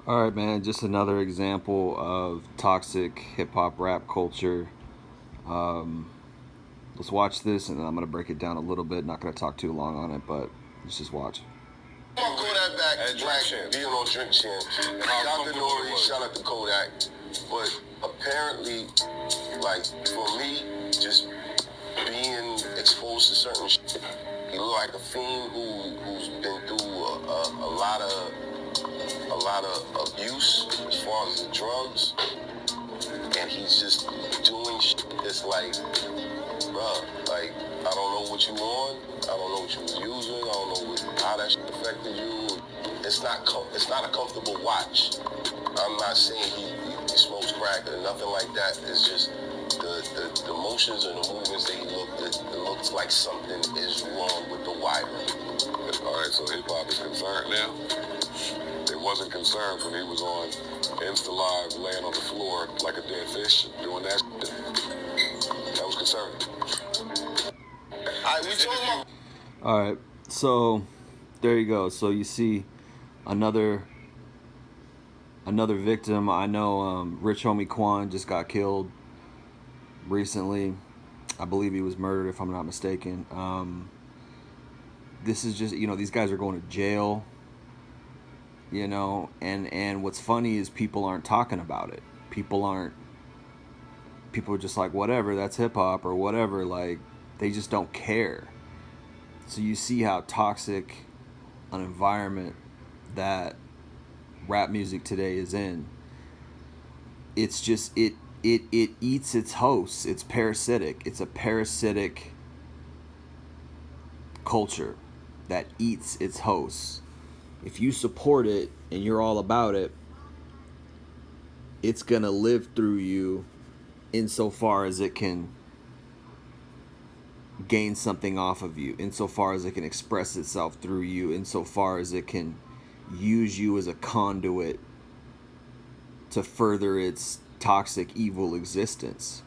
All right, man. Just another example of toxic hip hop rap culture. Um, let's watch this, and then I'm gonna break it down a little bit. Not gonna talk too long on it, but let's just watch. I'm Kodak back to Black being on Drink Champs. Dr. Nori, shout out to Kodak. But apparently, like, for me, just being exposed to certain shit, he look like a fiend who's been through a lot of abuse as far as the drugs, and he's just doing shit that's like, bruh, like, I don't know what you on, I don't know what you was using, I don't know how that shit affected you. It's not a comfortable watch. I'm not saying he smokes crack or nothing like that. It's just the motions and the movements that it looks like something is wrong with the wiring. All right, so hip hop is concerned now. It wasn't concerned when he was on Insta Live laying on the floor like a dead fish doing that shit. That was concerning. All right, we talking about. All right, so there you go. So you see another victim. I know Rich Homie Quan just got killed recently. I believe he was murdered, if I'm not mistaken. This is just, these guys are going to jail. And what's funny is people aren't talking about it. People are just like, whatever, that's hip hop or whatever. Like, they just don't care. So you see how toxic an environment that rap music today is in. It's just it eats its hosts. It's parasitic. It's a parasitic culture that eats its hosts. If you support it and you're all about it, it's gonna live through you insofar as it can gain something off of you, insofar as it can express itself through you, insofar as it can use you as a conduit to further its toxic, evil existence.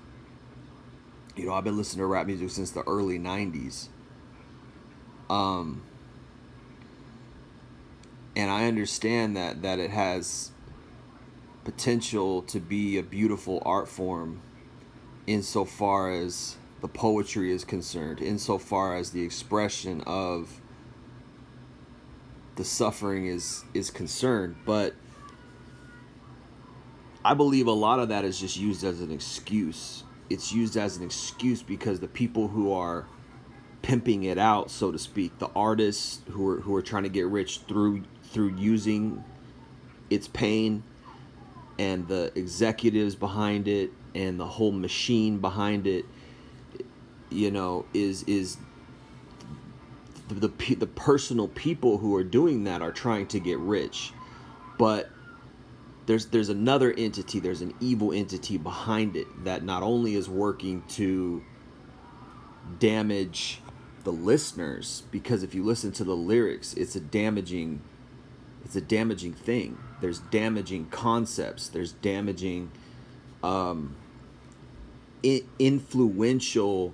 I've been listening to rap music since the early 90s. And I understand that it has potential to be a beautiful art form insofar as the poetry is concerned, insofar as the expression of the suffering is concerned. But I believe a lot of that is just used as an excuse. It's used as an excuse because the people who are pimping it out, so to speak, the artists who are trying to get rich through using its pain, and the executives behind it and the whole machine behind it, is the personal people who are doing that are trying to get rich. But there's another entity, there's an evil entity behind it that not only is working to damage the listeners, because if you listen to the lyrics, it's a damaging thing. There's damaging concepts, there's damaging influential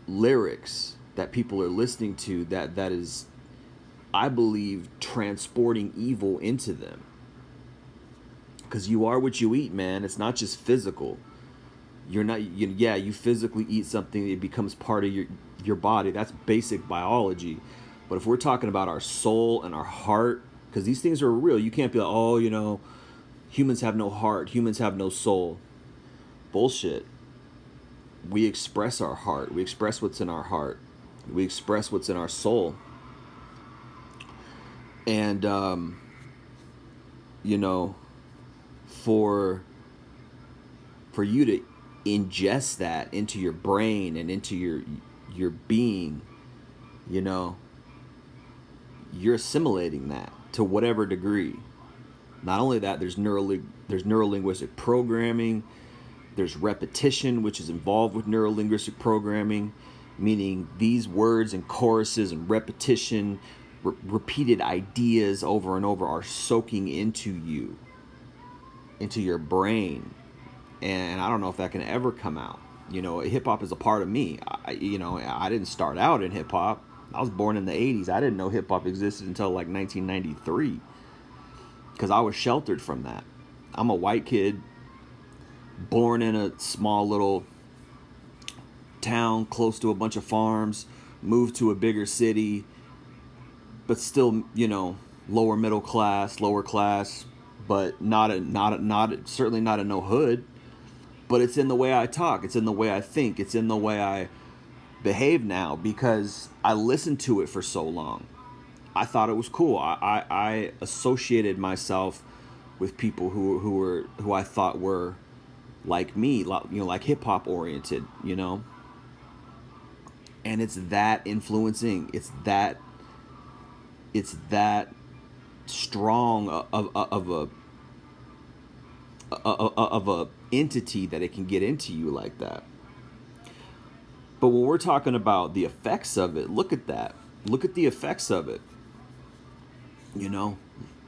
lyrics that people are listening to, that is, I believe, transporting evil into them. Because you are what you eat, man. It's not just physical. You're not, you physically eat something, it becomes part of your body. That's basic biology. But if we're talking about our soul and our heart, because these things are real, you can't be like, oh, humans have no heart, humans have no soul. Bullshit. We express our heart, we express what's in our heart, we express what's in our soul. And for you to ingest that into your brain and into your being, you're assimilating that to whatever degree. Not only that, there's neurolinguistic programming, there's repetition, which is involved with neurolinguistic programming, meaning these words and choruses and repetition, repeated ideas over and over are soaking into you, into your brain. And I don't know if that can ever come out. Hip hop is a part of me. I didn't start out in hip hop. I was born in the 80s. I didn't know hip hop existed until like 1993 because I was sheltered from that. I'm a white kid born in a small little town close to a bunch of farms, moved to a bigger city, but still, lower middle class, lower class, but not certainly not a no hood. But it's in the way I talk, it's in the way I think, it's in the way I behave now because I listened to it for so long. I thought it was cool. I associated myself with people who I thought were like me, like hip hop oriented, and it's that influencing. It's that strong of a entity that it can get into you like that. But when we're talking about the effects of it, look at that. Look at the effects of it. You know,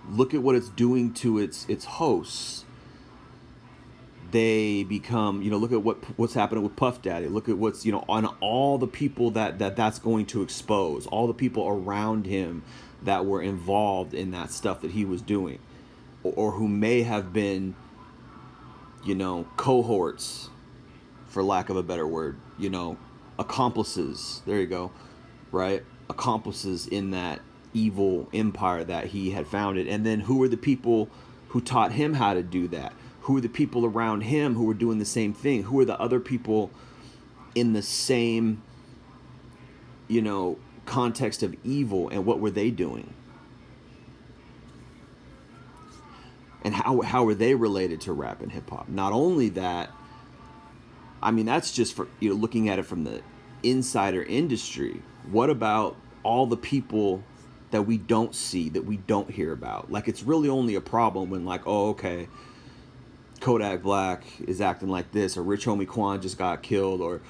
look at what it's doing to its hosts. They become, look at what's happening with Puff Daddy. Look at what's, on all the people that's going to expose, all the people around him that were involved in that stuff that he was doing, or who may have been, cohorts, for lack of a better word, accomplices. There you go, right? Accomplices in that evil empire that he had founded. And then who were the people who taught him how to do that? Who were the people around him who were doing the same thing? Who were the other people in the same, context of evil, and what were they doing? And how are they related to rap and hip hop? Not only that, I mean, that's just for, looking at it from the insider industry. What about all the people that we don't see, that we don't hear about? Like, it's really only a problem when, like, oh, okay, Kodak Black is acting like this, or Rich Homie Quan just got killed, or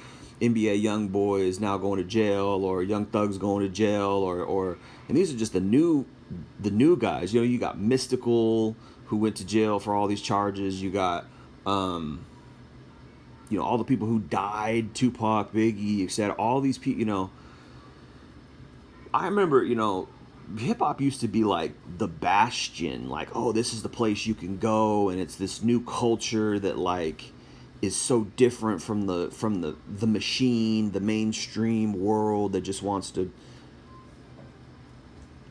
NBA YoungBoy is now going to jail, or Young Thug's going to jail, or and these are just the new guys. You got Mystical, who went to jail for all these charges. You got all the people who died, Tupac, Biggie, etc. All these people, I remember, hip hop used to be like the bastion, like, oh, this is the place you can go, and it's this new culture that like is so different from the machine, the mainstream world that just wants to